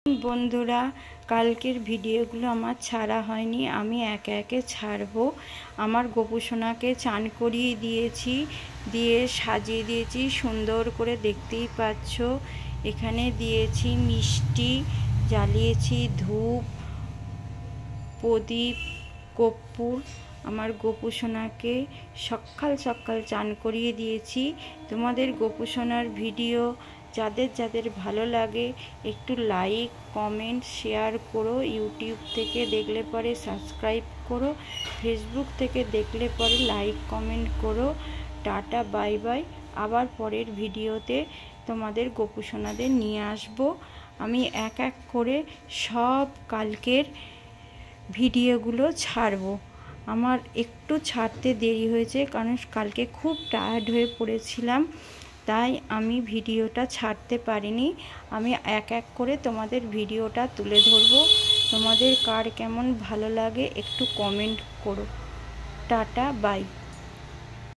বন্ধুরা, কালকের ভিডিওগুলো আমার ছাড়া হয়নি, আমি একে একে ছাড়বো। আমার গোপুসোনাকে চান করিয়ে দিয়েছি, দিয়ে সাজিয়ে দিয়েছি সুন্দর করে, দেখতেই পাচ্ছ। এখানে দিয়েছি মিষ্টি, জ্বালিয়েছি ধূপ, প্রদীপ, কর্পূর। আমার গোপুসোনাকে সকাল সকাল চান করিয়ে দিয়েছি। তোমাদের গোপুসোনার ভিডিও যাদের যাদের ভালো লাগে একটু লাইক, কমেন্ট, শেয়ার করো। ইউটিউব থেকে দেখলে পরে সাবস্ক্রাইব করো, ফেসবুক থেকে দেখলে পরে লাইক কমেন্ট করো। Tata, bye bye. আবার পরের ভিডিওতে তোমাদের গোপুসোনাদের নিয়ে আসবো। আমি এক এক করে সব কালকের ভিডিওগুলো ছাড়বো। আমার একটু ছাড়তে দেরি হয়েছে, কারণ কালকে খুব টায়ার্ড হয়ে পড়েছিলাম, তাই আমি ভিডিওটা ছাড়তে পারিনি। আমি এক এক করে তোমাদের ভিডিওটা তুলে ধরবো। তোমাদের কার কেমন ভালো লাগে একটু কমেন্ট করো। Tata, by.